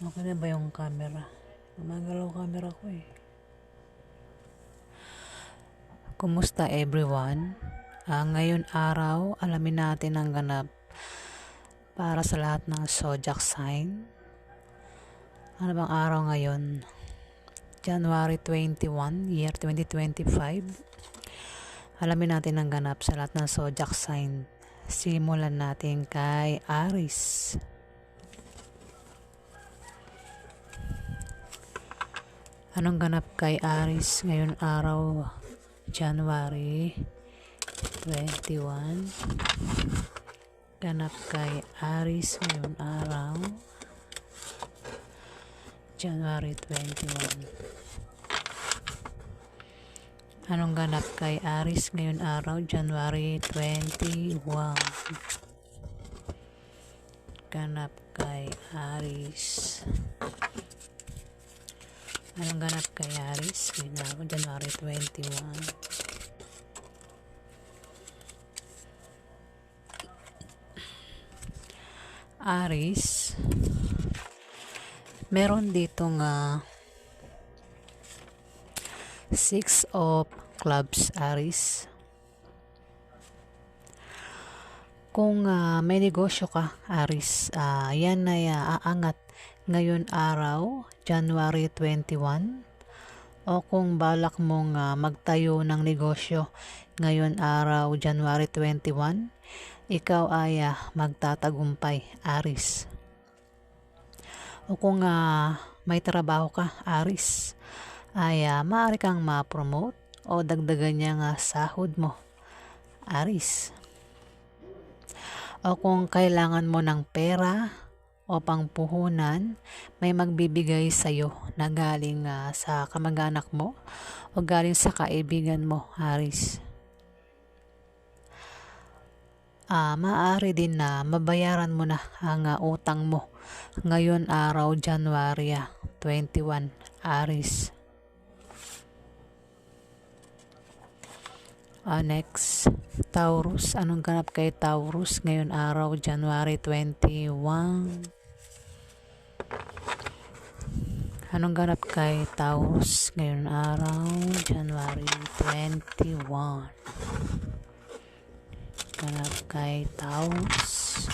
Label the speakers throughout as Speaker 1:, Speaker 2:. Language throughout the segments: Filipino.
Speaker 1: Okay na ba yung camera? Gumagalaw camera ko eh. Kumusta everyone? Ngayon araw, alamin natin ang ganap para sa lahat ng zodiac sign. Ano bang araw ngayon? January 21, year 2025. Alamin natin ang ganap sa lahat ng zodiac sign. Simulan natin kay Aries. Anong ganap kay Aries ngayon araw, January 21? Ganap kay Aries ngayon araw, January 21. Anong ganap kay Aries ngayon araw, January 21? Ganap kay Aries. Anong ganap kay Aries ngayon araw, January 21? Aries, meron ditong 6 of clubs, Aries. Kung may negosyo ka, Aries, yan ay aangat ngayon araw, January 21. O kung balak mong magtayo ng negosyo ngayon araw, January 21, ikaw ay magtatagumpay, Aries. O kung may trabaho ka, Aries, ay maaari kang ma-promote o dagdagan niya sahod mo, Aries. O kung kailangan mo ng pera o pangpuhunan, may magbibigay sa'yo na galing sa kamag-anak mo o galing sa kaibigan mo, Aries. Maaari din na mabayaran mo na ang utang mo ngayon araw, January 21, Aries. Next, Taurus. Anong ganap kay Taurus ngayon araw, January 21? Anong ganap kay Taurus ngayon araw, January 21? Ganap kay Taurus.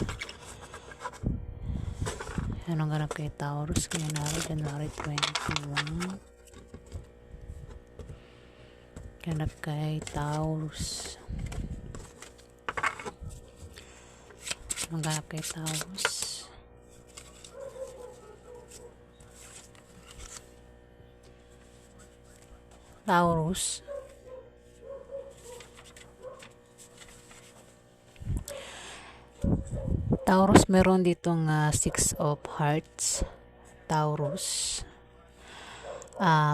Speaker 1: Anong ganap kay Taurus ngayon araw, January 21? Ganap kay Taurus. Anong ganap kay Taurus? Taurus. Taurus, meron ditong 6 of hearts, Taurus.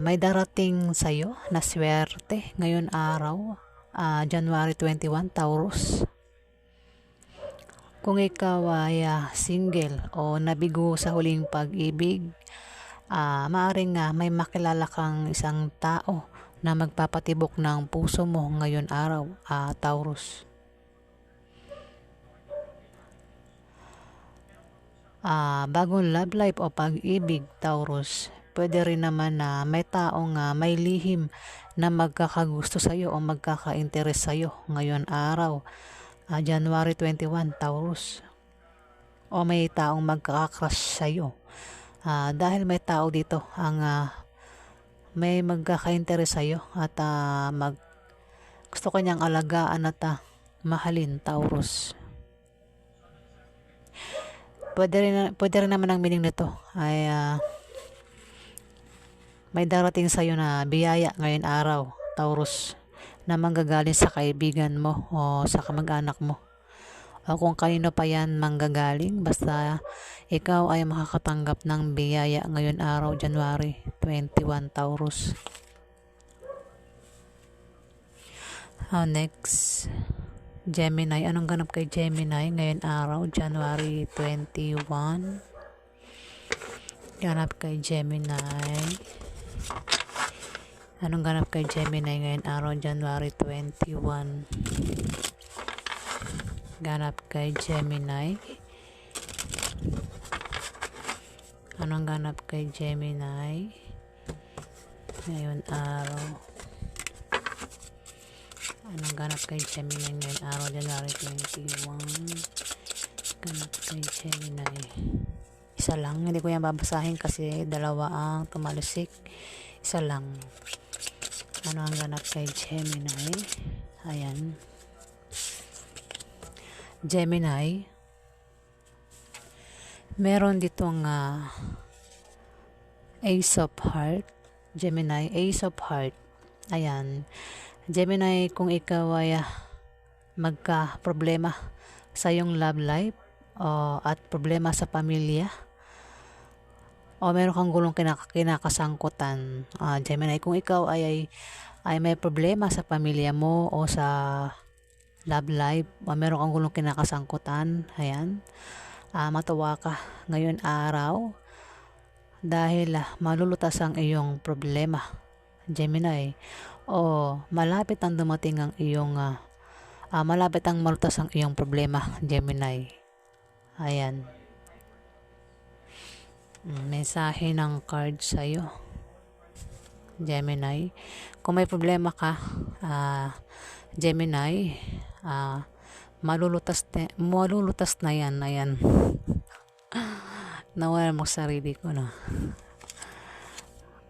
Speaker 1: May darating sa'yo na swerte ngayon araw, January 21, Taurus. Kung ikaw ay single o nabigo sa huling pag-ibig, maaaring may makilala kang isang tao na magpapatibok ng puso mo ngayon araw, Taurus. Bagong love life o pag-ibig, Taurus. Pwede rin naman na may taong may lihim na magkakagusto sa'yo o magkaka-interest sa'yo ngayon araw, January 21, Taurus. O may taong magkaka-crush sa'yo. Dahil may tao dito ang may magkaka-interest sa'yo at gusto kanyang alagaan at mahalin, Taurus. Pwede rin naman ang meaning nito ay may darating sa iyo na biyaya ngayon araw, Taurus, na manggagaling sa kaibigan mo o sa kamag-anak mo. O kung kanino pa yan manggagaling, basta ikaw ay makakatanggap ng biyaya ngayon araw, January 21, Taurus. Next, Gemini. Anong ganap kay Gemini ngayon araw, January 21? Ganap kay Gemini. Anong ganap kay Gemini ngayon araw, January 21? Ganap kay Gemini. Anong ganap kay Gemini ngayon araw? Anong ganap kay Gemini ngayon araw, January 21? Ganap kay Gemini. Isa lang, hindi ko yan babasahin kasi dalawa ang tumalsik. Isa lang. Ano ang ganap kay Gemini? Ayan. Gemini, meron ditong Ace of Heart. Gemini, Ace of Heart. Ayan. Gemini, kung ikaw ay magka-problema sa iyong love life at problema sa pamilya o meron kang gulong kinakasangkutan, Gemini, kung ikaw ay may problema sa pamilya mo o sa love life o meron kang gulong kinakasangkutan, ayan, matuwa ka ngayon araw dahil malulutas ang iyong problema, Gemini, o malapit ang dumating ang iyong malapit ang malutas ang iyong problema, Gemini. Ayan. Mensahe ng card sa'yo, Gemini. Kung may problema ka, Gemini, malulutas na yan. Ayan. Nawala mo sarili ko na.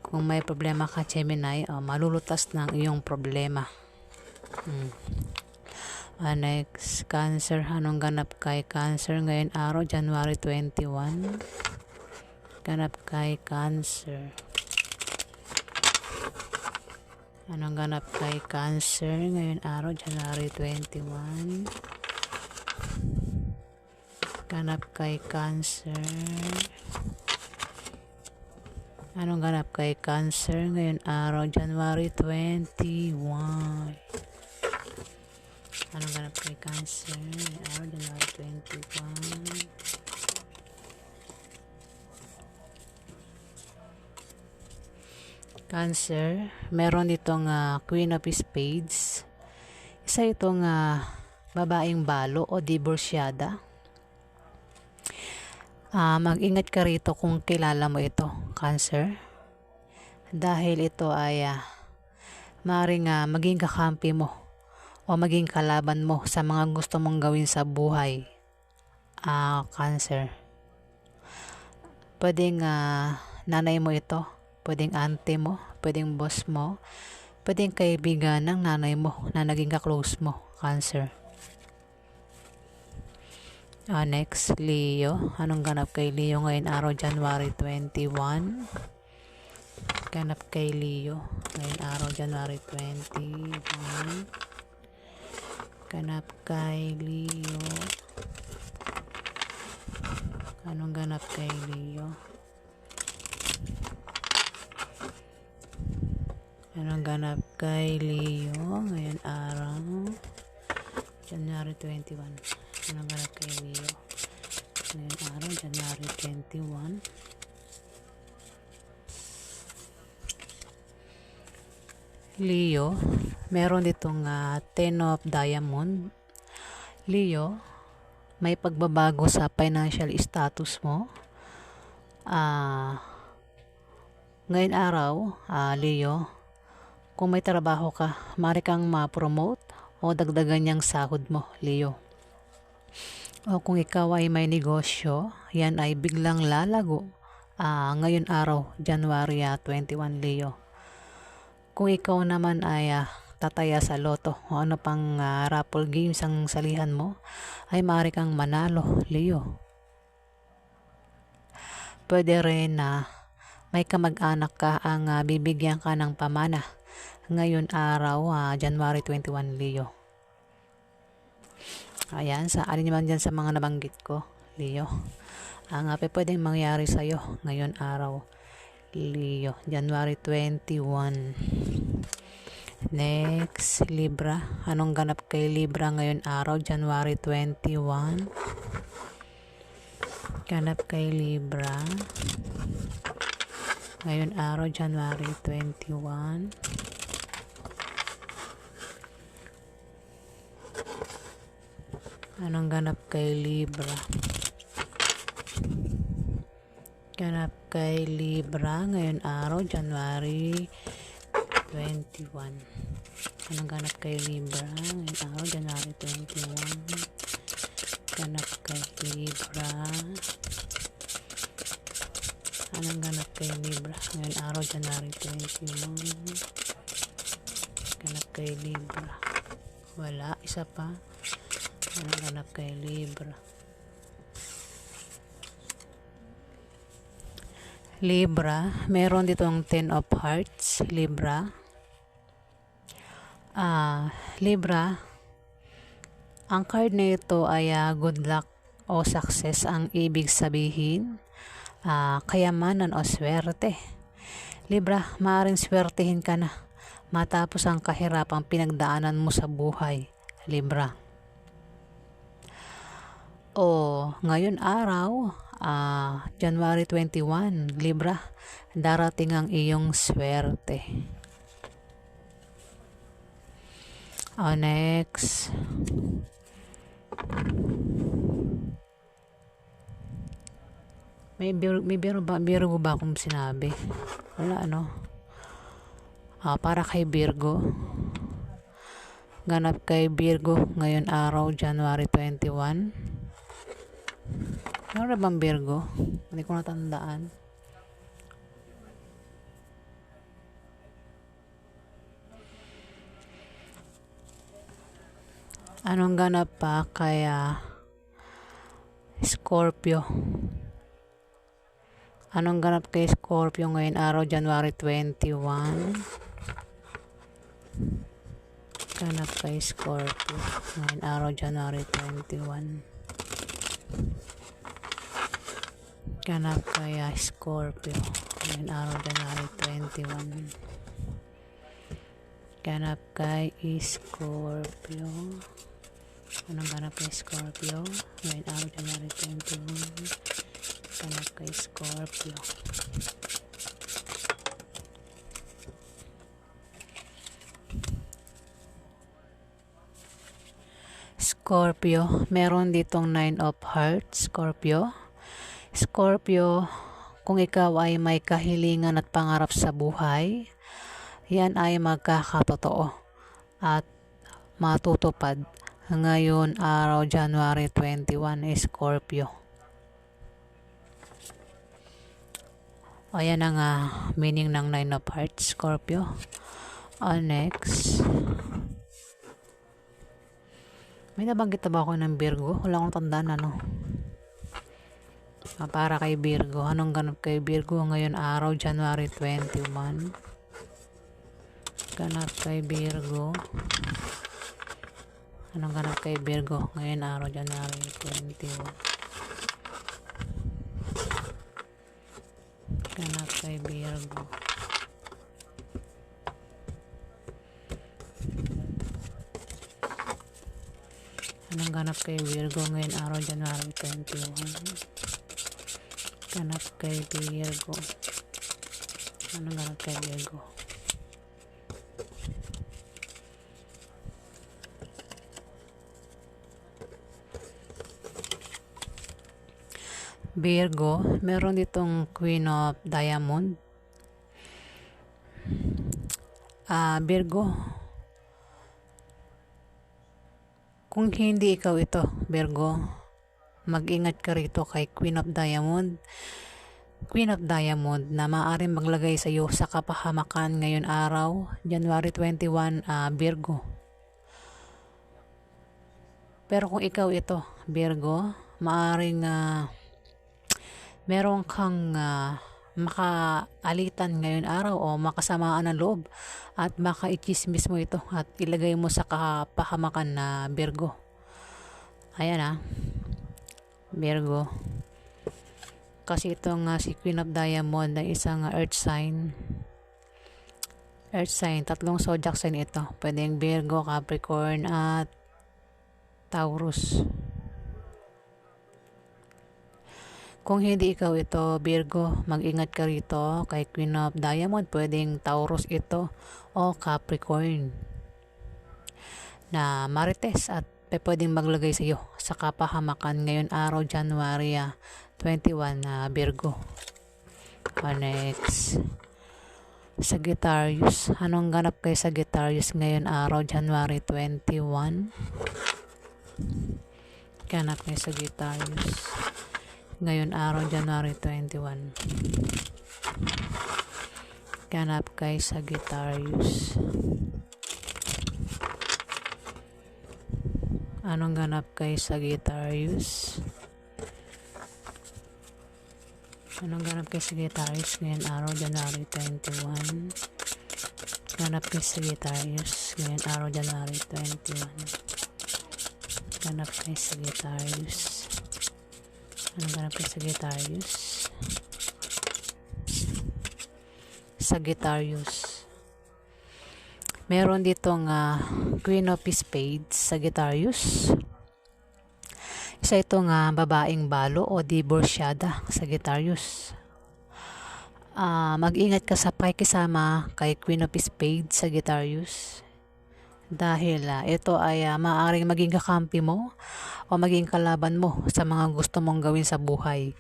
Speaker 1: Kung may problema ka, Gemini, malulutas na ang iyong problema. Next, Cancer. Anong ganap kay Cancer ngayon araw, January 21? Ganap kay Cancer. Anong ganap kay Cancer ngayon araw, January 21? Ganap kay Cancer. Anong ganap kay Cancer ngayon araw, January 21? Anong ganap kay Cancer ngayon araw, January 21? Cancer, meron ditong Queen of Spades. Isa itong babaeng balo o diborsyada. Mag-ingat ka rito kung kilala mo ito, Cancer. Dahil ito ay maaaring maging kakampi mo o maging kalaban mo sa mga gusto mong gawin sa buhay, Cancer. Pwedeng nanay mo ito, pwedeng auntie mo, pwedeng boss mo, pwedeng kaibigan ng nanay mo na naging ka-close mo, Cancer. Next, Leo. Anong ganap kay Leo ngayon araw, January 21? Ganap kay Leo ngayon araw, January 21. Ganap kay Leo. Anong ganap kay Leo? Anong ganap kay Leo ngayon araw, January 21? Anong ganap kay Leo ngayon araw, January 21? Leo, meron ditong Ten of Diamond. Leo, may pagbabago sa financial status mo. Ngayon araw, Leo, kung may trabaho ka, maaari kang ma-promote o dagdagan niyang sahod mo, Leo. O kung ikaw ay may negosyo, yan ay biglang lalago ngayon araw, January 21, Leo. Kung ikaw naman ay tataya sa loto o ano pang raffle games ang salihan mo, ay maaari kang manalo, Leo. Pwede rin may kamag-anak ka ang bibigyan ka ng pamana ngayon araw, January 21, Leo. Ayan, sa alin naman dyan sa mga nabanggit ko, Leo, ang pwedeng mangyari sa'yo ngayon araw, Leo, January 21. Next, Libra. Anong ganap kay Libra ngayon araw, January 21? Ganap kay Libra ngayon araw, January 21. Anong ganap kay Libra? Ganap kay Libra ngayon araw, January 21. Anong ganap kay Libra ngayon araw, January 21? Ganap kay Libra. Anong ganap kay Libra ngayon araw, January 21? Ganap kay Libra. Wala, isa pa. Anong ganap kay Libra? Libra, meron ditong 10 of Hearts, Libra. Libra, ang card na ito ay good luck o success ang ibig sabihin. Kayamanan o swerte. Libra, maaaring swertehin ka na matapos ang kahirapang pinagdaanan mo sa buhay, Libra. O ngayon araw, January 21, Libra, darating ang iyong swerte. Next. May Virgo ba akong sinabi? Wala, ano? Para kay Virgo. Ganap kay Virgo ngayon araw, January 21. Ano na bang Virgo? Hindi ko natandaan. Anong ganap pa kaya Scorpio? Anong ganap kay Scorpio ngayon araw, January 21? Ganap kay Scorpio ngayon araw, January 21. Ganap kaya Scorpio ngayon araw, January 21. Ganap kay Scorpio. Anong ganap kay Scorpio ngayon araw, January 21? Ganap kay Scorpio. Scorpio, meron ditong 9 of Hearts, Scorpio. Scorpio, kung ikaw ay may kahilingan at pangarap sa buhay, yan ay magkakatotoo at matutupad ngayon araw, January 21, Scorpio. Ayan ang meaning ng 9 of Hearts, Scorpio. Next. May nabanggit ba ako ng Virgo? Wala akong tandaan, ano? Para kay Virgo. Anong ganap kay Virgo ngayon araw, January 21? Ganap kay Virgo. Anong ganap kay Virgo ngayon araw, January 21? Ganap kay Virgo. Anong ganap kay Virgo ngayon araw, January 21? Ganap kay Virgo. Anong ganap kay Virgo? Virgo, meron ditong Queen of Diamond. Virgo, kung hindi ikaw ito, Virgo, mag-ingat ka rito kay Queen of Diamond. Queen of Diamond na maaaring maglagay sa iyo sa kapahamakan ngayon araw, January 21, Virgo. Pero kung ikaw ito, Virgo, maaaring meron kang makaalitan ngayon araw o makasamaan ng loob at makaichismis mo ito at ilagay mo sa kapahamakan na Virgo. Ayan Virgo. Kasi itong si Queen of Diamond na isang earth sign. Earth sign, tatlong zodiac sign ito. Pwedeng Virgo, Capricorn at Taurus. Kung hindi ikaw ito, Virgo, mag-ingat ka rito kay Queen of Diamond. Pwedeng Taurus ito o Capricorn na marites at pwedeng maglagay sa iyo sa kapahamakan ngayon araw, January 21, Virgo. Next, Sagittarius. Anong ganap kay Sagittarius ngayon araw, January 21? Ganap kay Sagittarius ngayon araw, January 21. Ganap kay Sagittarius. Anong ganap kay Sagittarius? Anong ganap kay Sagittarius ngayon araw, January 21? Ganap kay Sagittarius ngayon araw, January 21. Ganap kay Sagittarius. Anong ganap kay Sagittarius? Sagittarius. Meron ditong Queen of Spades, Sagittarius. Isa itong babaeng balo o divorsyada, Sagittarius. Mag-ingat ka sa pakikisama kay Queen of Spades, Sagittarius. Dahil ito ay maaaring maging kakampi mo o maging kalaban mo sa mga gusto mong gawin sa buhay.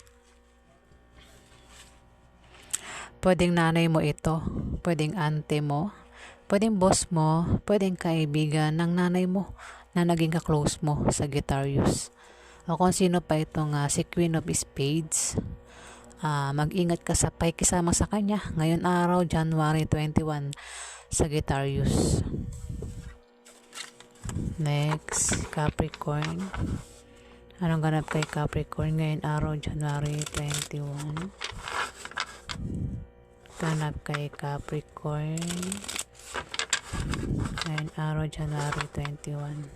Speaker 1: Pwedeng nanay mo ito, pwedeng ante mo, pwedeng boss mo, pwedeng kaibigan ng nanay mo na naging ka-close mo, Sagittarius. O kung sino pa itong si Queen of Spades, mag-ingat ka sa pakikisama sa kanya ngayon araw, January 21, Sagittarius. Next, Capricorn. Anong ganap kay Capricorn ngayon araw, January 21? Ganap kay Capricorn ngayon araw, January 21.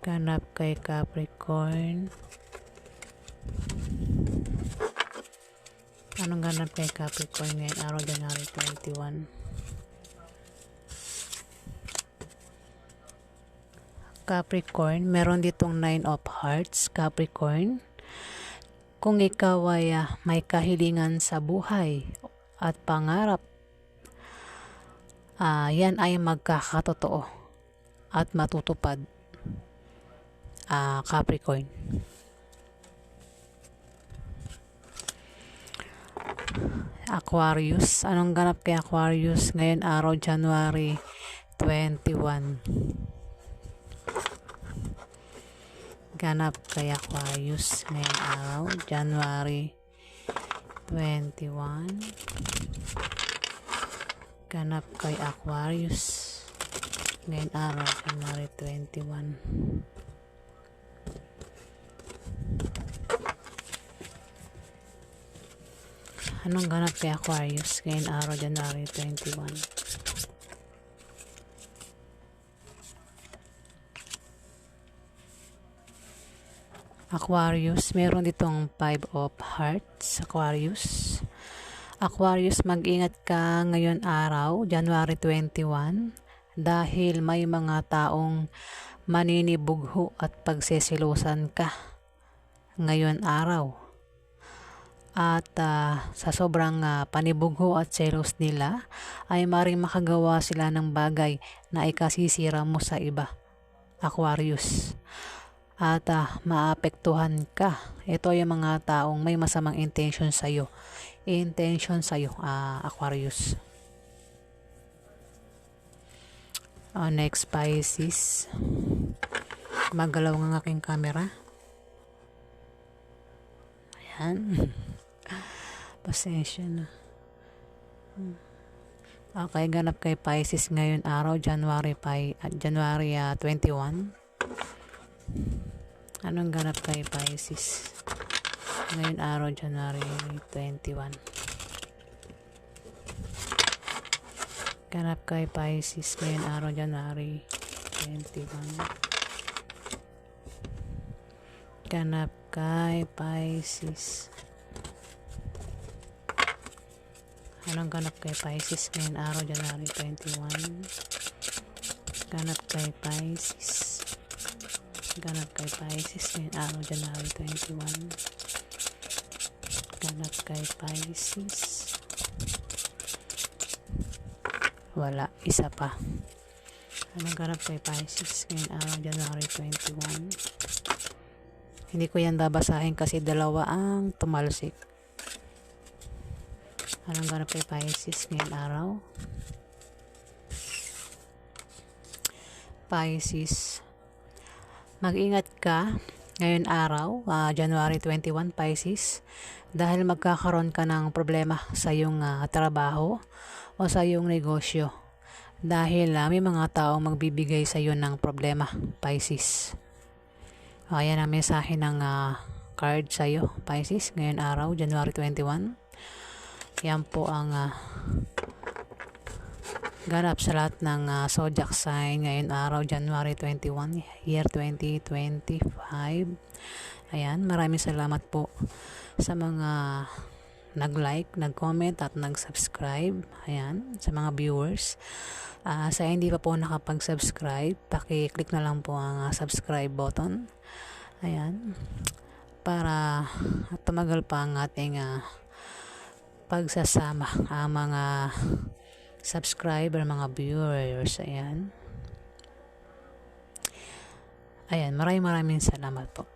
Speaker 1: Ganap kay Capricorn. Anong ganap kay Capricorn ngayon araw, January 21? Capricorn, meron ditong 9 of Hearts, Capricorn. Kung ikaw ay may kahilingan sa buhay at pangarap, yan ay magkakatotoo at matutupad, Capricorn. Aquarius. Anong ganap kay Aquarius ngayon araw, January 21? Ganap kay Aquarius ngayon araw, January 21. Ganap kay Aquarius ngayon araw, January 21. Anong ganap kay Aquarius ngayon araw, January 21? Aquarius, meron ditong 5 of Hearts, Aquarius. Aquarius, mag-ingat ka ngayon araw, January 21, dahil may mga taong maninibugho at pagsesilosan ka ngayon araw. At sa sobrang panibugho at selos nila, ay maring makagawa sila ng bagay na ikasisira mo sa iba, Aquarius. At maapektuhan ka. Ito yung mga taong may masamang intention sa'yo. Aquarius. Next, Pisces. Magalaw ng aking camera. Ayan. Pasensya na. Okay, ganap kay Pisces ngayon araw, January 21. Anong ganap kay Pisces ngayon araw, January 21? Ganap kay Pisces ngayon araw, January 21. Ganap kay Pisces. Anong ganap kay Pisces ngayon araw, January 21? Ganap kay Pisces. Ganap kay Pisces ngayon araw, January 21. Ganap kay Pisces. Wala, isa pa. Anong ganap kay Pisces ngayon araw, January 21? Hindi ko yan babasahin kasi dalawa ang tumalsik. Anong ganap kay Pisces ngayong araw? Pisces, mag-ingat ka ngayon araw, January 21, Pisces, dahil magkakaroon ka ng problema sa iyong trabaho o sa iyong negosyo. Dahil may mga tao magbibigay sa iyo ng problema, Pisces. Ayan ang mensahe ng card sa iyo, Pisces, ngayon araw, January 21. Yan po ang ganap sa lahat ng zodiac sign ngayon araw, January 21, year 2025. Ayan, maraming salamat po sa mga nag-like, nag-comment at nag-subscribe. Ayan, sa mga viewers. Sa hindi pa po nakapag-subscribe, paki-click na lang po ang subscribe button. Ayan, para tumagal pa ang ating pagsasama, ang mga subscriber, mga viewers. Ayan, maraming salamat po.